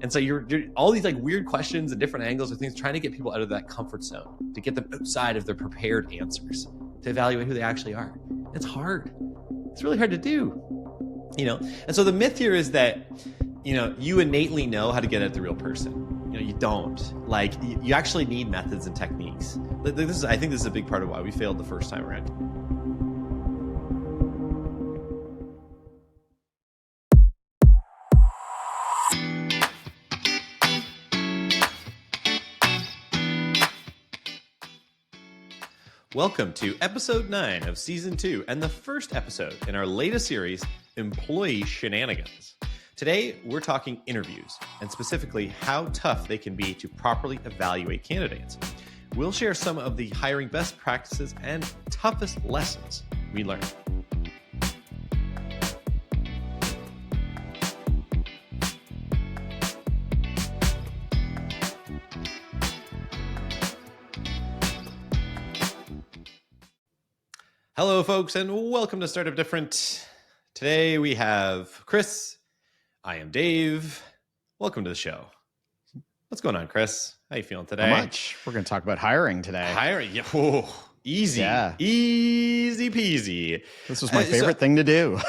And so you're all these like weird questions and different angles of things, trying to get people out of that comfort zone, to get them outside of their prepared answers, to evaluate who they actually are. It's hard. It's really hard to do, And so the myth here is that, you innately know how to get at the real person. You don't. Like, you actually need methods and techniques. I think this is a big part of why we failed the first time around. Welcome to episode 9 of season 2 and the first episode in our latest series, Employee Shenanigans. Today, we're talking interviews and specifically how tough they can be to properly evaluate candidates. We'll share some of the hiring best practices and toughest lessons we learned. Hello, folks, and welcome to Startup Different. Today we have Chris. I am Dave. Welcome to the show. What's going on, Chris? How you feeling today? Not much. We're going to talk about hiring today. Hiring? Yeah. Oh, easy. Yeah. Easy peasy. This was my favorite thing to do.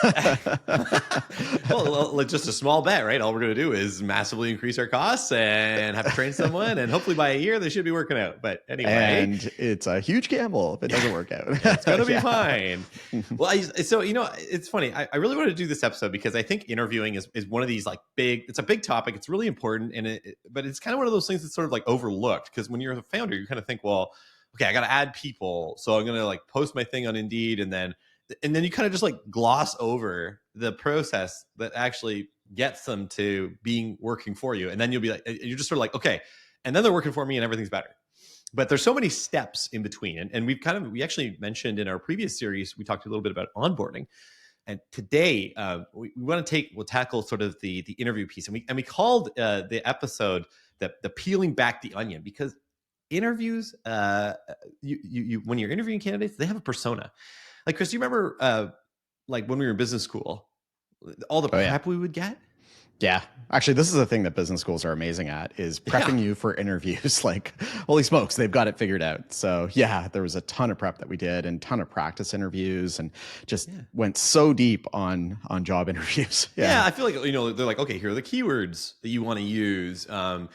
Well, just a small bet, right? All we're going to do is massively increase our costs and have to train someone, and hopefully by a year they should be working out. But anyway, and it's a huge gamble if it doesn't work out. It's going to be fine. Well, it's funny. I really want to do this episode because I think interviewing is one of these like it's a big topic. It's really important, but it's kind of one of those things that's sort of like overlooked, because when you're a founder, you kind of think, well, okay, I got to add people, so I'm going to like post my thing on Indeed, and then you kind of just like gloss over the process that actually gets them to working for you. And then you'll be like, you're just sort of like, okay, and then they're working for me and everything's better. But there's so many steps in between. And we actually mentioned in our previous series, we talked a little bit about onboarding. And today we'll tackle sort of the interview piece. And we called the episode the peeling back the onion, because interviews, you when you're interviewing candidates, they have a persona. Like, Chris, do you remember like when we were in business school, all the prep we would get? Yeah. Actually, this is the thing that business schools are amazing at, is prepping you for interviews. Like, holy smokes, they've got it figured out. So yeah, there was a ton of prep that we did and ton of practice interviews, and just went so deep on job interviews. Yeah, I feel like, they're like, okay, here are the keywords that you want to use. They're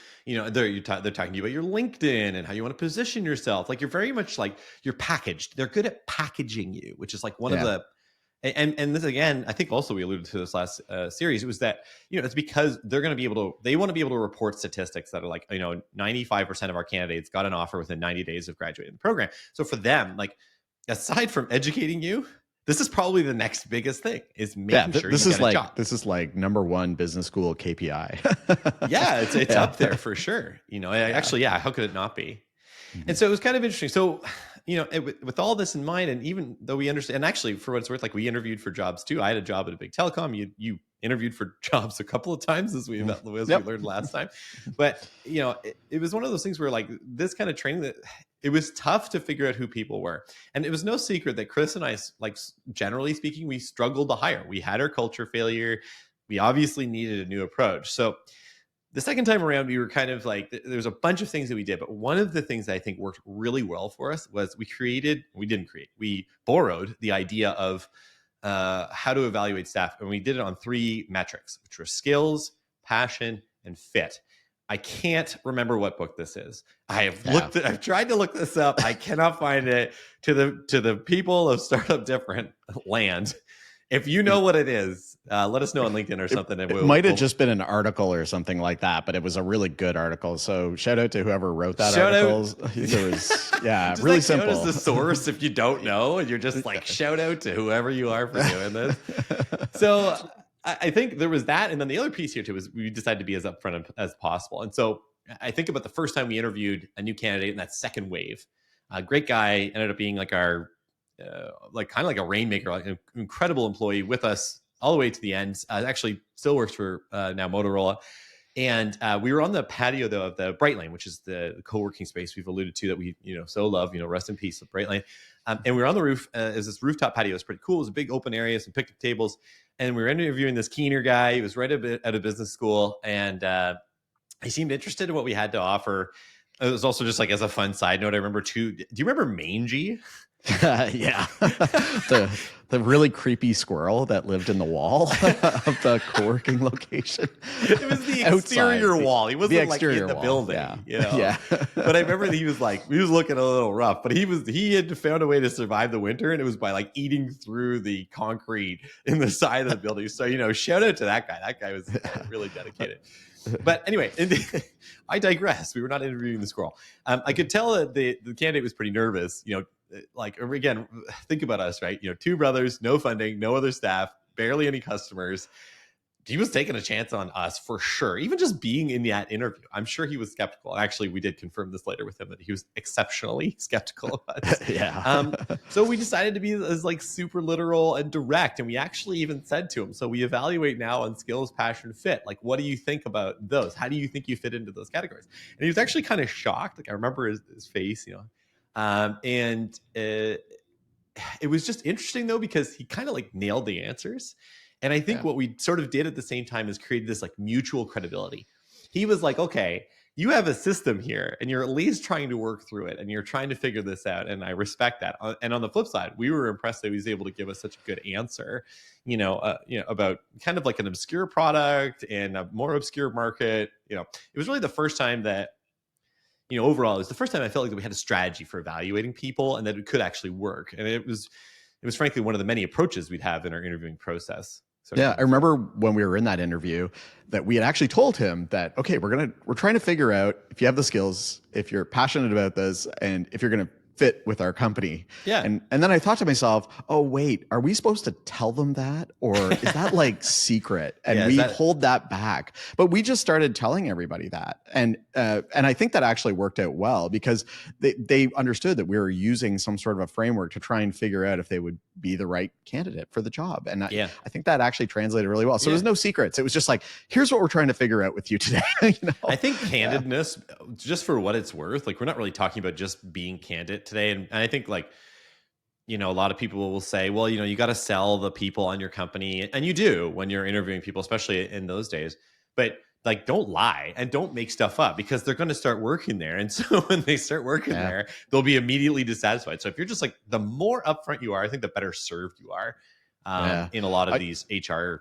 talking to you about your LinkedIn and how you want to position yourself. Like, you're very much like, you're packaged. They're good at packaging you, which is like one of the. And this, again, I think also we alluded to this last series. It was that, it's because they want to be able to report statistics that are like, 95% of our candidates got an offer within 90 days of graduating the program. So for them, like, aside from educating you, this is probably the next biggest thing, is making sure this you is get a job. This is like number one business school KPI. Yeah, it's up there for sure. Actually, how could it not be? Mm-hmm. And so it was kind of interesting. So, with all this in mind, and even though we understand, and actually for what it's worth, like, we interviewed for jobs too. I had a job at a big telecom. You interviewed for jobs a couple of times, as we learned last time. But, it was one of those things where, like, this kind of training, that it was tough to figure out who people were. And it was no secret that Chris and I, like, generally speaking, we struggled to hire. We had our culture failure. We obviously needed a new approach. So the second time around, we were kind of like, there's a bunch of things that we did, but one of the things that I think worked really well for us was we borrowed the idea of how to evaluate staff, and we did it on 3 metrics, which were skills, passion, and fit. I can't remember what book this is. I've tried to look this up. I cannot find it. To the people of Startup Different land, if you know what it is, let us know on LinkedIn or something. It might have just been an article or something like that, but it was a really good article. So shout out to whoever wrote that article. There was, really like, simple. Notice the source if you don't know, and you're just like, shout out to whoever you are for doing this. So I think there was that. And then the other piece here too was we decided to be as upfront as possible. And so I think about the first time we interviewed a new candidate in that second wave. A great guy, ended up being like our kind of like a rainmaker, like an incredible employee with us all the way to the end. Actually still works for now Motorola. And we were on the patio though of the Bright Lane, which is the co-working space we've alluded to that we so love. Rest in peace, Bright Lane. And we were on the roof. Is this rooftop patio? It's pretty cool. It was a big open area, some picnic tables, and we were interviewing this Keener guy. He was right out of business school, and he seemed interested in what we had to offer. It was also just like as a fun side note, I remember too. Do you remember Mangy? Yeah. the really creepy squirrel that lived in the wall of the co-working location. It was the exterior wall. He wasn't like in the building. Yeah. You know? Yeah. But I remember he was looking a little rough, but he had found a way to survive the winter, and it was by like eating through the concrete in the side of the building. So, you know, shout out to that guy. That guy was really dedicated. But anyway, I digress. We were not interviewing the squirrel. I could tell that the candidate was pretty nervous. You know, like, again, think about us, right? You know, two brothers, no funding, no other staff, barely any customers. He was taking a chance on us for sure. Even just being in that interview, I'm sure he was skeptical. Actually, we did confirm this later with him that he was exceptionally skeptical of us. Yeah. So we decided to be as like super literal and direct. And we actually even said to him, so we evaluate now on skills, passion, fit. Like, what do you think about those? How do you think you fit into those categories? And he was actually kind of shocked. Like, I remember his face, you know, it was just interesting though, because he kind of like nailed the answers. And I think what we sort of did at the same time is created this like mutual credibility. He was like, okay, you have a system here and you're at least trying to work through it and you're trying to figure this out. And I respect that. And on the flip side, we were impressed that he was able to give us such a good answer, about kind of like an obscure product and a more obscure market. You know, it was really the first time that, you know, overall, it was the first time I felt like that we had a strategy for evaluating people and that it could actually work. And it was frankly one of the many approaches we'd have in our interviewing process. Yeah, I remember when we were in that interview that we had actually told him that, okay, we're trying to figure out if you have the skills, if you're passionate about this, and if you're going to fit with our company. Yeah. And then I thought to myself, oh, wait, are we supposed to tell them that? Or is that like secret? And we hold that back. But we just started telling everybody that. And I think that actually worked out well because they understood that we were using some sort of a framework to try and figure out if they would be the right candidate for the job. And I think that actually translated really well. So there was no secrets. It was just like, here's what we're trying to figure out with you today. You know? I think candidness, just for what it's worth, like we're not really talking about just being candid today. And I think like, you know, a lot of people will say, well, you know, you got to sell the people on your company. And you do when you're interviewing people, especially in those days. But like, don't lie and don't make stuff up because they're going to start working there. And so when they start working there, they'll be immediately dissatisfied. So if you're just like, the more upfront you are, I think the better served you are in a lot of these HR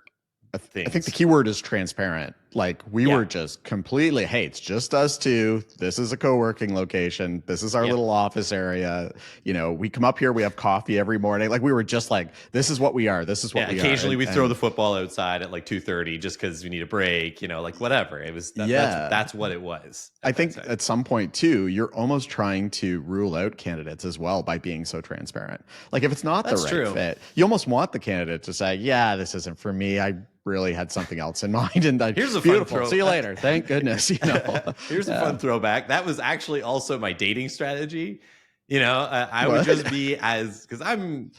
things. I think the key word is transparent. Like we were just completely, hey, it's just us two. This is a co-working location. This is our little office area. You know, we come up here, we have coffee every morning. Like we were just like, this is what we are. This is what we are. Occasionally we throw the football outside at like 2:30 just because we need a break, you know, like whatever. It was, that's what it was. I think at some point too, you're almost trying to rule out candidates as well by being so transparent. Like if it's not the right fit, you almost want the candidate to say, yeah, this isn't for me. I really had something else in mind. And here's a beautiful. Fun throw. See you later. Thank goodness. You know, here's a fun throwback. That was actually also my dating strategy. You know, I would just be because I'm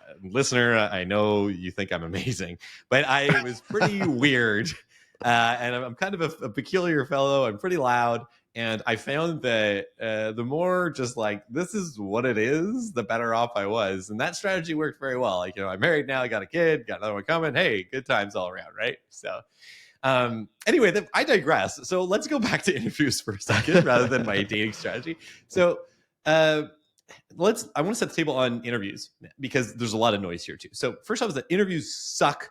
a listener. I know you think I'm amazing, but I was pretty weird. And I'm kind of a peculiar fellow. I'm pretty loud. And I found that the more just like, this is what it is, the better off I was. And that strategy worked very well. Like, you know, I'm married now, I got a kid, got another one coming. Hey, good times all around, right? So anyway, I digress. So let's go back to interviews for a second rather than my dating strategy. So I want to set the table on interviews because there's a lot of noise here too. So first off is that interviews suck.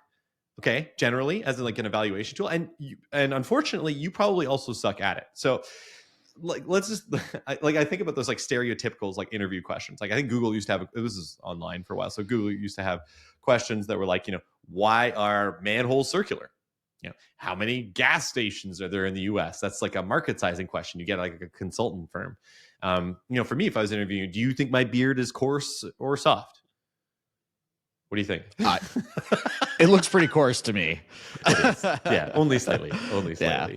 Okay, generally as like an evaluation tool, and unfortunately, you probably also suck at it. So, like, let's just I think about those like stereotypicals like interview questions. Like I think Google used to have this is online for a while. So Google used to have questions that were like, you know, why are manholes circular? You know, how many gas stations are there in the U.S.? That's like a market sizing question. You get like a consultant firm. You know, for me, if I was interviewing, do you think my beard is coarse or soft? What do you think? It looks pretty coarse to me. It is. Yeah, only slightly. Yeah.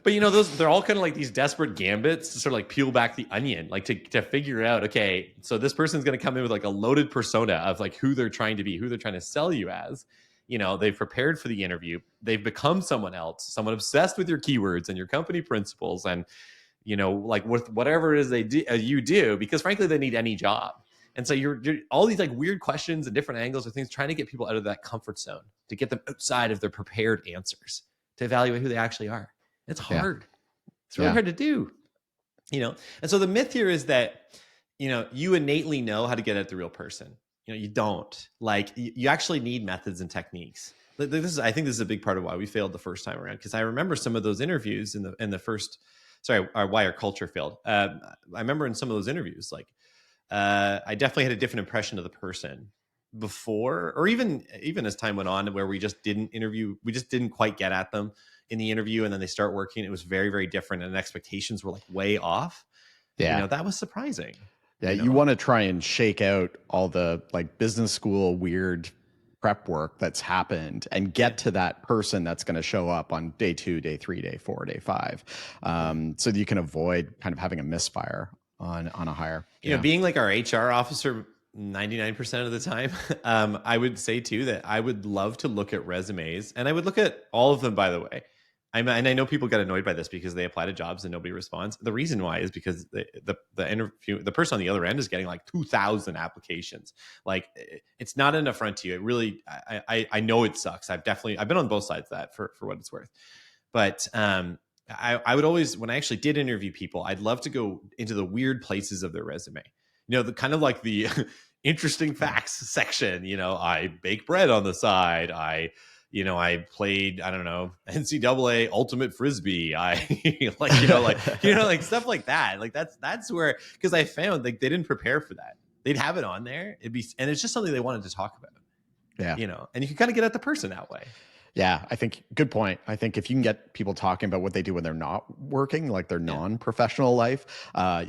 But you know, they're all kind of like these desperate gambits to sort of like peel back the onion, like to figure out, okay, so this person's going to come in with like a loaded persona of like who they're trying to be, who they're trying to sell you as. You know, they've prepared for the interview. They've become someone else, someone obsessed with your keywords and your company principles and, you know, like with whatever it is they do, you do, because frankly, they need any job. And so you're all these like weird questions and different angles of things, trying to get people out of that comfort zone, to get them outside of their prepared answers, to evaluate who they actually are. It's hard. It's really hard to do, And so the myth here is that, you innately know how to get at the real person. You don't. Like, you actually need methods and techniques. I think this is a big part of why we failed the first time around, because I remember some of those interviews in the first, why our culture failed. I remember in some of those interviews, like, I definitely had a different impression of the person before, or even as time went on, where we just didn't quite get at them in the interview, and then they start working. It was very, very different, and expectations were like way off. Yeah. That was surprising. Yeah, you want to try and shake out all the like business school weird prep work that's happened and get to that person that's going to show up on day 2, day 3, day 4, day 5, so that you can avoid kind of having a misfire on a hire. Being like our HR officer 99% of the time, I would say too that I would love to look at resumes, and I would look at all of them, by the way. And I know people get annoyed by this because they apply to jobs and nobody responds. The reason why is because the person on the other end is getting like 2,000 applications. Like, it's not an affront to you. It really, I know it sucks. I've been on both sides of that for what it's worth. But I would always, when I actually did interview people, I'd love to go into the weird places of their resume. The kind of like the interesting facts section. I bake bread on the side. I played, I don't know, NCAA ultimate Frisbee. I like stuff like that. Like that's where, because I found like they didn't prepare for that. They'd have it on there. And it's just something they wanted to talk about. Yeah. And you can kind of get at the person that way. Yeah, I think good point. I think if you can get people talking about what they do when they're not working, like their non-professional life,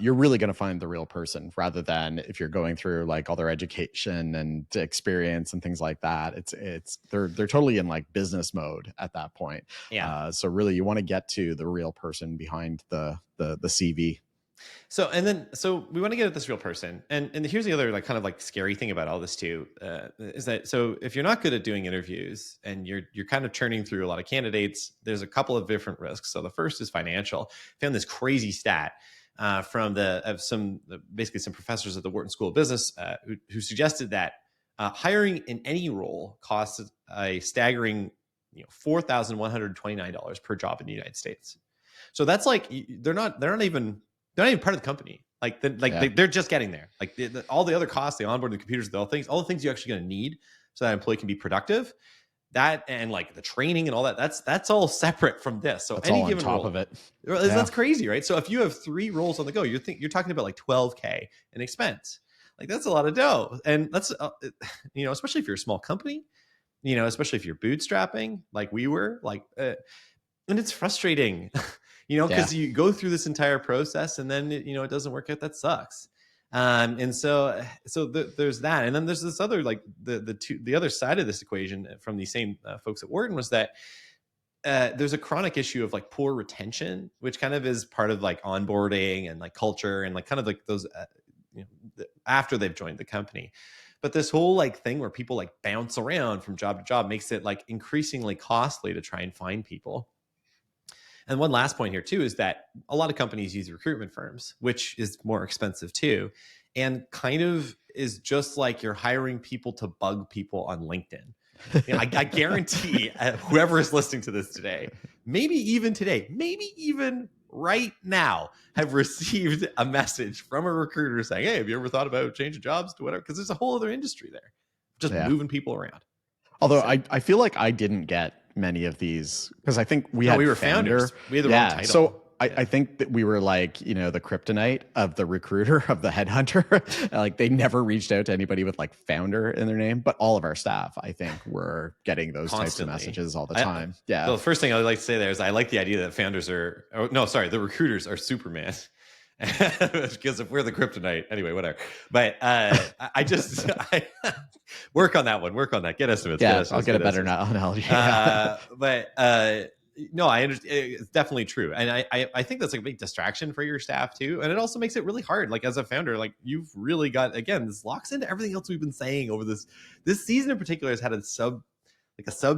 you're really going to find the real person, rather than if you're going through like all their education and experience and things like that. They're totally in like business mode at that point. Yeah. So really, you want to get to the real person behind the CV. So we want to get at this real person. And here's the other like kind of like scary thing about all this too, is that, so if you're not good at doing interviews and you're kind of churning through a lot of candidates, there's a couple of different risks. So the first is financial. I found this crazy stat from some professors at the Wharton School of Business who suggested that hiring in any role costs a staggering $4,129 per job in the United States. So that's like, they're not even part of the company. Like, they're just getting there. Like all the other costs, the onboarding, the computers, all the things you're actually going to need so that employee can be productive. That, and like the training and all that, that's all separate from this. So that's any all given on top role of it. That's crazy, right? So if you have 3 roles on the go, you're talking about like $12K in expense. Like, that's a lot of dough. And that's especially if you're a small company, especially if you're bootstrapping like we were, like, and it's frustrating. Because you go through this entire process and then it doesn't work out. That sucks. And so there's that. And then there's this other, like the other side of this equation from the same folks at Wharton, was that there's a chronic issue of like poor retention, which kind of is part of like onboarding and like culture and like kind of like those after they've joined the company. But this whole like thing where people like bounce around from job to job makes it like increasingly costly to try and find people. And one last point here too is that a lot of companies use recruitment firms, which is more expensive too, and kind of is just like you're hiring people to bug people on LinkedIn. I guarantee whoever is listening to this today, maybe even right now, have received a message from a recruiter saying, "Hey, have you ever thought about changing jobs to whatever?" Because there's a whole other industry there, just moving people around. Although I feel like I didn't get many of these, because I think we were founders. We had the wrong title. So I think that we were like, the kryptonite of the recruiter, of the headhunter. Like, they never reached out to anybody with like founder in their name, but all of our staff, I think, were getting those types of messages all the time. So the first thing I would like to say there is I like the idea that the recruiters are Superman. Because if we're the kryptonite, anyway, whatever. But I work on that one. Work on that. Get estimates. I'll get a better analogy. No, I understand. It's definitely true, and I think that's like a big distraction for your staff too, and it also makes it really hard. Like, as a founder, like, you've really got, again, this locks into everything else we've been saying over this season in particular. Has had a sub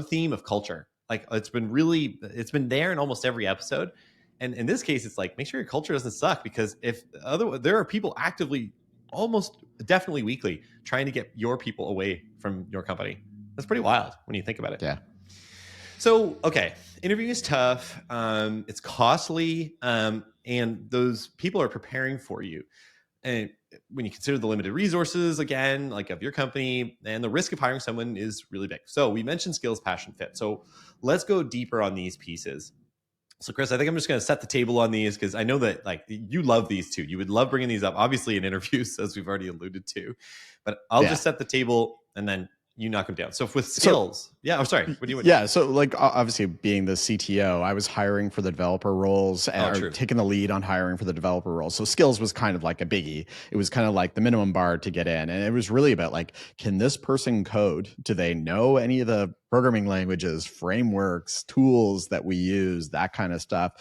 theme of culture. Like, it's been there in almost every episode. And in this case, it's like, make sure your culture doesn't suck, because there are people actively, almost definitely weekly, trying to get your people away from your company. That's pretty wild when you think about it. Yeah. So, okay, interviewing is tough. It's costly, and those people are preparing for you. And when you consider the limited resources, again, like of your company, and the risk of hiring someone is really big. So we mentioned skills, passion, fit. So let's go deeper on these pieces. So Chris, I think I'm just going to set the table on these because I know that like you love these two. You would love bringing these up, obviously in interviews, as we've already alluded to. But I'll just set the table and then you knock them down. So with skills, yeah. Oh, sorry. What do you? Yeah. So like obviously being the CTO, I was hiring for the developer roles or taking the lead on hiring for the developer roles. So skills was kind of like a biggie. It was kind of like the minimum bar to get in. And it was really about like, can this person code? Do they know any of the programming languages, frameworks, tools that we use, that kind of stuff?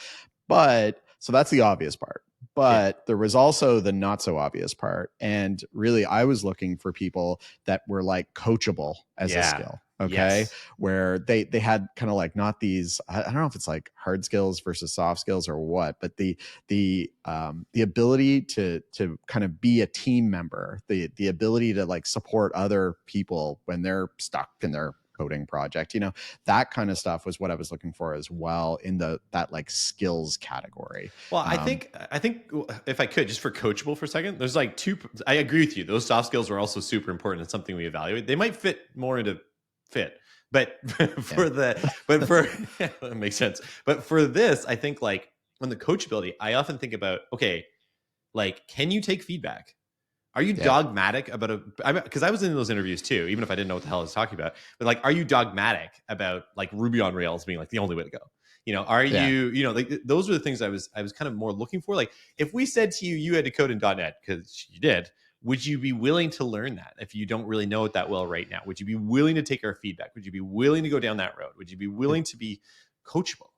But so that's the obvious part. But there was also the not so obvious part. And really, I was looking for people that were like coachable as a skill. Okay. Where they had kind of like not these, I don't know if it's like hard skills versus soft skills or what, but the ability to kind of be a team member, the ability to like support other people when they're stuck in their coding project, you know, that kind of stuff was what I was looking for as well in that like skills category. Well, I think if I could, just for coachable for a second, there's like I agree with you. Those soft skills are also super important. It's something we evaluate. They might fit more into fit, but that makes sense. But for this, I think like on the coachability, I often think about, okay, like, can you take feedback? Are you dogmatic about because I was in those interviews too, even if I didn't know what the hell I was talking about, but like, are you dogmatic about like Ruby on Rails being like the only way to go? You know, are you, you know, like those were the things I was kind of more looking for. Like if we said to you, you had to code in .NET because you did, would you be willing to learn that if you don't really know it that well right now? Would you be willing to take our feedback? Would you be willing to go down that road? Would you be willing to be coachable?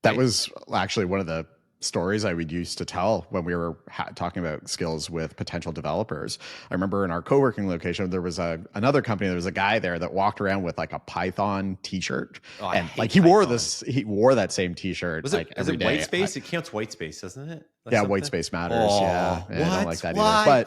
That was actually one of the stories I would use to tell when we were talking about skills with potential developers. I remember in our co-working location, there was another company. There was a guy there that walked around with like a Python t-shirt. And like he wore that same t-shirt like every day. White space? It counts white space, doesn't it? White space matters. I don't like that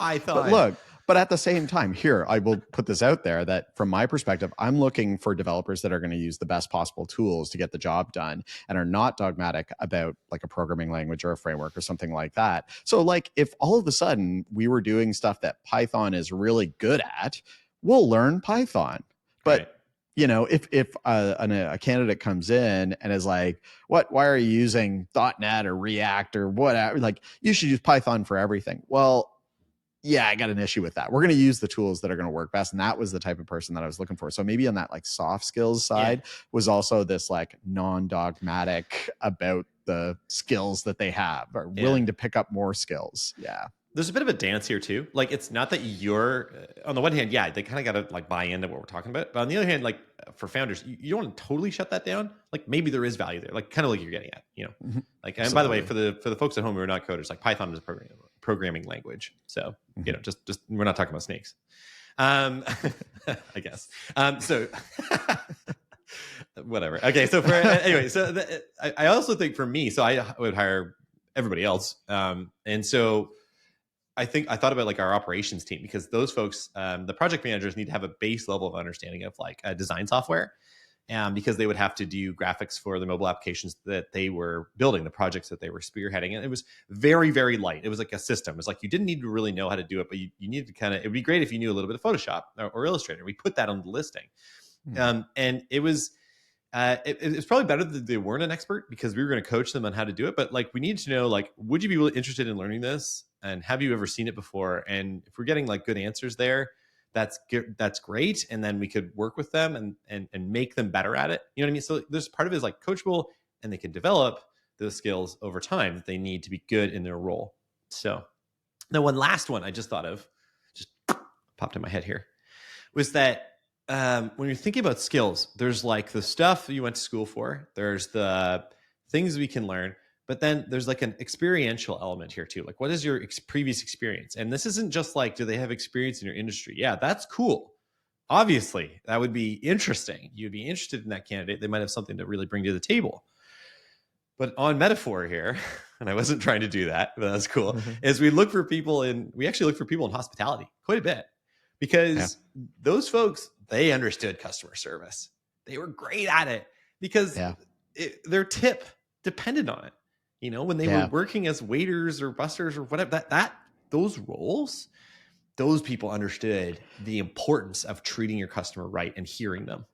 either. But look, but at the same time, here, I will put this out there that from my perspective, I'm looking for developers that are going to use the best possible tools to get the job done and are not dogmatic about like a programming language or a framework or something like that. So like if all of a sudden we were doing stuff that Python is really good at, we'll learn Python. But you know, if a candidate comes in and is like, why are you using .NET or React or whatever? Like you should use Python for everything. Well, yeah, I got an issue with that. We're going to use the tools that are going to work best. And that was the type of person that I was looking for. So maybe on that like soft skills side was also this like non-dogmatic about the skills that they have, or willing to pick up more skills. Yeah. There's a bit of a dance here too. Like it's not that you're on the one hand, they kind of got to like buy into what we're talking about. But on the other hand, like for founders, you don't want to totally shut that down. Like maybe there is value there, like kind of like you're getting at, you know, like, and by the way, for the folks at home who are not coders, like Python is a programming language. So, you know, just we're not talking about snakes. I guess. So whatever. Okay. So anyway, so I also think for me, so I would hire everybody else. And so I thought about like our operations team, because those folks, the project managers need to have a base level of understanding of like design software, because they would have to do graphics for the mobile applications that they were building, the projects that they were spearheading. And it was very, very light. It was like a system. It was like you didn't need to really know how to do it, but you needed to kind of, it would be great if you knew a little bit of Photoshop or Illustrator. We put that on the listing. And it was, it's probably better that they weren't an expert, because we were going to coach them on how to do it. But like, we need to know, like, would you be really interested in learning this? And have you ever seen it before? And if we're getting like good answers there, that's great. And then we could work with them and make them better at it. You know what I mean? So there's part of it is like coachable, and they can develop those skills over time that they need to be good in their role. So now one last one I just thought of, just popped in my head here, was that when you're thinking about skills, there's like the stuff you went to school for, there's the things we can learn, but then there's like an experiential element here too. Like, what is your previous experience? And this isn't just like, do they have experience in your industry? Yeah, that's cool. Obviously, that would be interesting. You'd be interested in that candidate. They might have something to really bring to the table. But on metaphor here, and I wasn't trying to do that, but that's cool, is we actually look for people in hospitality quite a bit, because those folks, they understood customer service. They were great at it. because Yeah. their tip depended on it. When they were Yeah. working as waiters or busters or whatever, those roles, those people understood the importance of treating your customer right and hearing them.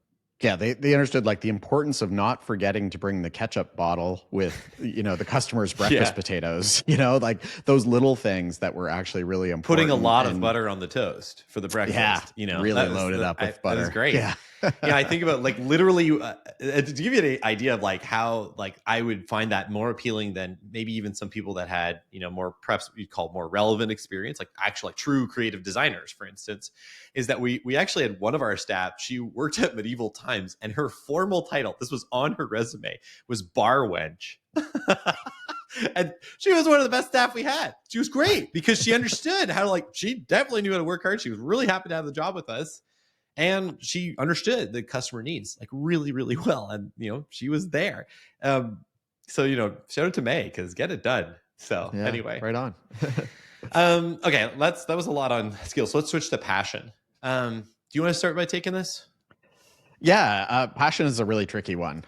Yeah, they understood like the importance of not forgetting to bring the ketchup bottle with, the customer's breakfast potatoes, like those little things that were actually really important. Putting a lot of butter on the toast for the breakfast, really loaded up with butter. That was great. Yeah. I think about like literally to give you an idea of like how like I would find that more appealing than maybe even some people that had, more perhaps what you'd call more relevant experience, like actual like true creative designers, for instance, is that we actually had one of our staff, she worked at Medieval Times, and her formal title, this was on her resume, was bar wench. And she was one of the best staff we had. She was great because she understood how to like, she definitely knew how to work hard. She was really happy to have the job with us. And she understood the customer needs like really, really well. And, she was there. So, shout out to May because get it done. So anyway. Right on. Okay. That was a lot on skills. So let's switch to passion. Do you want to start by taking this? Yeah, passion is a really tricky one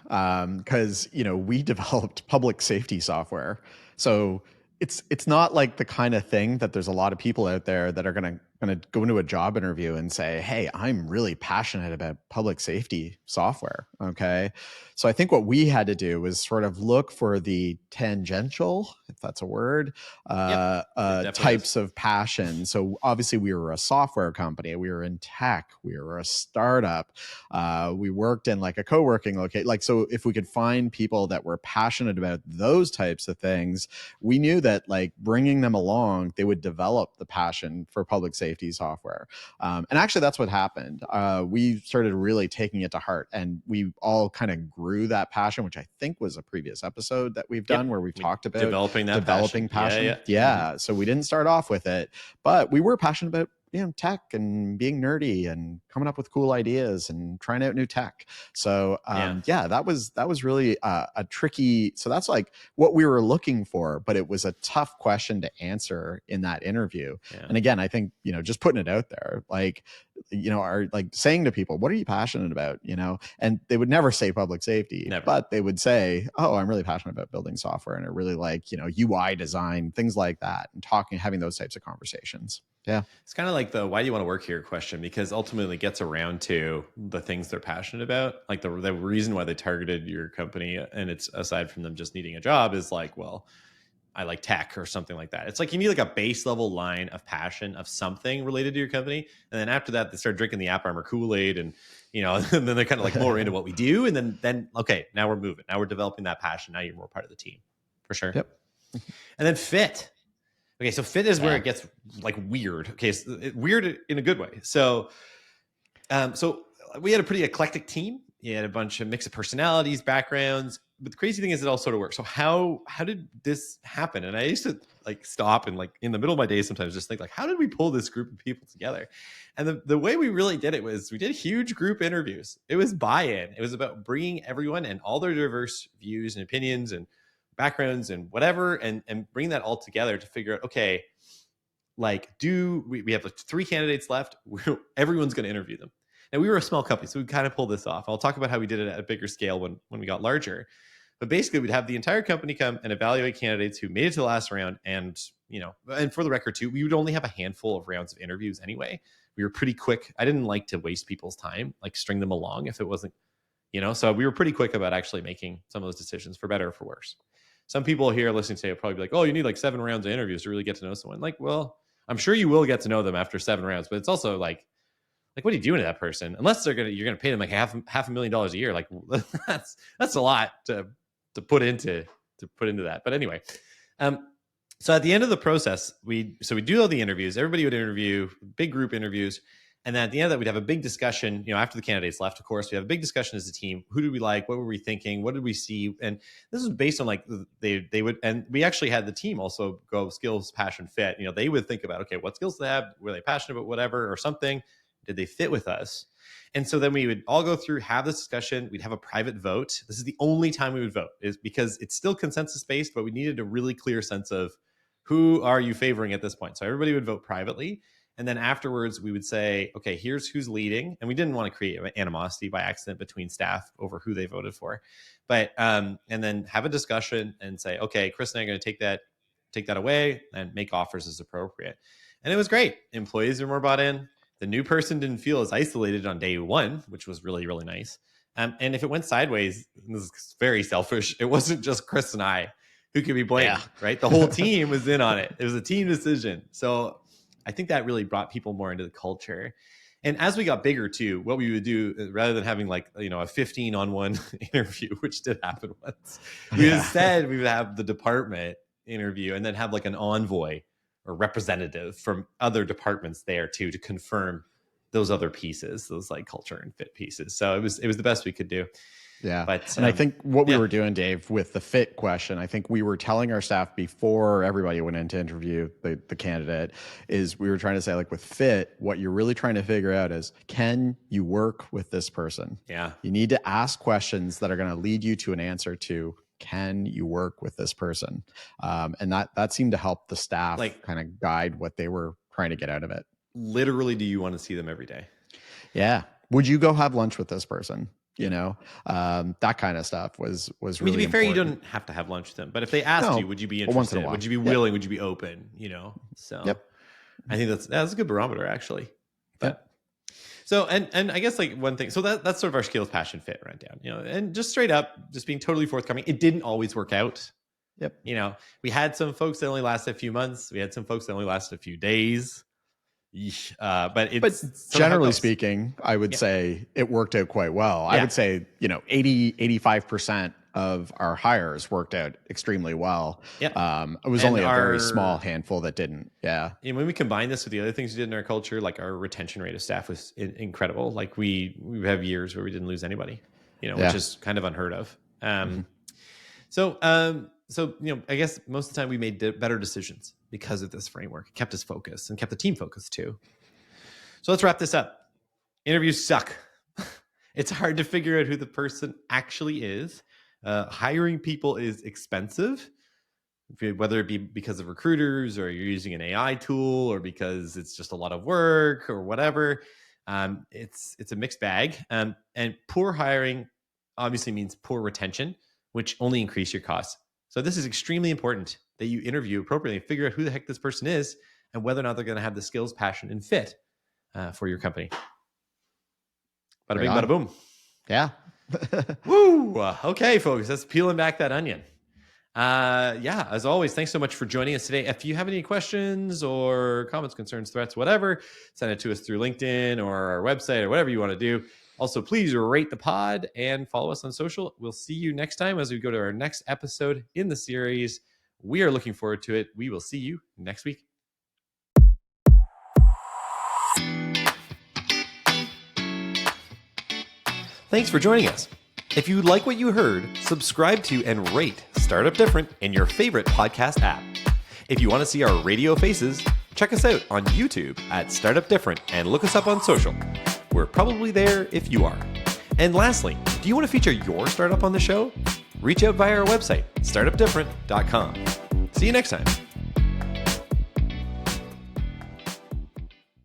because we developed public safety software, so it's not like the kind of thing that there's a lot of people out there that are gonna go into a job interview and say, "Hey, I'm really passionate about public safety software." Okay, so I think what we had to do was sort of look for the tangential, if that's a word, types of passion. So obviously we were a software company, we were in tech, we were a startup, we worked in like a co-working location. Like, so if we could find people that were passionate about those types of things, we knew that like bringing them along, they would develop the passion for public safety software. And actually that's what happened. We started really taking it to heart, and we all kind of grew that passion, which I think was a previous episode that we've done where we've talked about developing passion. Yeah. So we didn't start off with it, but we were passionate about tech and being nerdy and coming up with cool ideas and trying out new tech. So that was really a tricky. So that's like what we were looking for, but it was a tough question to answer in that interview. Yeah. And again, I think just putting it out there, like are like saying to people, what are you passionate about? And they would never say public safety, but they would say, oh, I'm really passionate about building software, and I really like UI design, things like that, and having those types of conversations. Yeah. It's kind of like the why do you want to work here question, because ultimately it gets around to the things they're passionate about. Like the reason why they targeted your company, and it's aside from them just needing a job, is like, well, I like tech or something like that. It's like you need like a base level line of passion of something related to your company. And then after that, they start drinking the App Armor Kool-Aid, and and then they're kind of like more into what we do. And then okay, now we're moving. Now we're developing that passion. Now you're more part of the team. For sure. Yep. And then fit. Okay, so fit is where it gets like weird. Okay, so weird in a good way. So we had a pretty eclectic team. You had a bunch of mix of personalities, backgrounds. But the crazy thing is it all sort of works. So how did this happen? And I used to like stop and like in the middle of my day sometimes just think like, how did we pull this group of people together? And the way we really did it was we did huge group interviews. It was buy-in. It was about bringing everyone and all their diverse views and opinions and backgrounds and whatever, and bring that all together to figure out, okay, like we have like 3 candidates left. Everyone's going to interview them. Now we were a small company, so we kind of pulled this off. I'll talk about how we did it at a bigger scale when we got larger. But basically we'd have the entire company come and evaluate candidates who made it to the last round. And, and for the record too, we would only have a handful of rounds of interviews anyway. We were pretty quick. I didn't like to waste people's time, like string them along if it wasn't, so we were pretty quick about actually making some of those decisions, for better or for worse. Some people here listening today will probably be like, oh, you need like 7 rounds of interviews to really get to know someone. Like, well, I'm sure you will get to know them after 7 rounds, but it's also like, what are you doing to that person? Unless you're gonna pay them like half $500,000 a year. Like that's a lot to put into that. But anyway, so at the end of the process, we do all the interviews. Everybody would interview, big group interviews. And then at the end of that, we'd have a big discussion, after the candidates left, of course, we have a big discussion as a team. Who did we like? What were we thinking? What did we see? And this was based on like, they would, and we actually had the team also go skills, passion, fit. They would think about, okay, what skills do they have? Were they passionate about whatever or something? Did they fit with us? And so then we would all go through, have this discussion. We'd have a private vote. This is the only time we would vote, is because it's still consensus based, but we needed a really clear sense of who are you favoring at this point. So everybody would vote privately. And then afterwards, we would say, okay, here's who's leading. And we didn't want to create animosity by accident between staff over who they voted for. But and then have a discussion and say, okay, Chris and I are going to take that away and make offers as appropriate. And it was great. Employees were more bought in. The new person didn't feel as isolated on day one, which was really, really nice. And if it went sideways, this is very selfish, it wasn't just Chris and I who could be blamed, right? The whole team was in on it. It was a team decision. So I think that really brought people more into the culture. And as we got bigger too, what we would do, rather than having like, a 15-on-1 interview, which did happen once, we instead we would have the department interview and then have like an envoy or representative from other departments there too, to confirm those other pieces, those like culture and fit pieces. So it was the best we could do. Yeah. But, and I think what we were doing, Dave, with the fit question, I think we were telling our staff before everybody went in to interview the candidate, is we were trying to say, like, with fit, what you're really trying to figure out is, can you work with this person? Yeah. You need to ask questions that are going to lead you to an answer to, can you work with this person? And that seemed to help the staff kind of guide what they were trying to get out of it. Literally, do you want to see them every day? Yeah. Would you go have lunch with this person? That kind of stuff was really to be fair, important. you don't have to have lunch with them, but if they asked you, would you be interested? Once in a while. Would you be willing? Would you be open? So I think that's a good barometer, actually. But so, and I guess like one thing, so that's sort of our skills, passion, fit rundown, and just straight up, just being totally forthcoming. It didn't always work out. Yep. We had some folks that only lasted a few months. We had some folks that only lasted a few days. But generally speaking, I would say it worked out quite well. I would say, 85% of our hires worked out extremely well. Yeah. It was only a very small handful that didn't. Yeah. And when we combine this with the other things we did in our culture, like our retention rate of staff was incredible. Like we have years where we didn't lose anybody, which is kind of unheard of. So, I guess most of the time we made better decisions because of this framework. It kept us focused and kept the team focused too. So let's wrap this up. Interviews suck. It's hard to figure out who the person actually is. Hiring people is expensive, whether it be because of recruiters or you're using an AI tool or because it's just a lot of work or whatever. It's a mixed bag. And poor hiring obviously means poor retention, which only increase your costs. So this is extremely important that you interview appropriately and figure out who the heck this person is and whether or not they're going to have the skills, passion, and fit for your company. Bada bing, bada boom. Yeah. Woo. Okay, folks, that's peeling back that onion. As always, thanks so much for joining us today. If you have any questions or comments, concerns, threats, whatever, send it to us through LinkedIn or our website or whatever you want to do. Also, please rate the pod and follow us on social. We'll see you next time as we go to our next episode in the series. We are looking forward to it. We will see you next week. Thanks for joining us. If you like what you heard, subscribe to and rate Startup Different in your favorite podcast app. If you want to see our radio faces, check us out on YouTube at Startup Different and look us up on social. We're probably there if you are. And lastly, do you want to feature your startup on the show? Reach out via our website, startupdifferent.com. See you next time.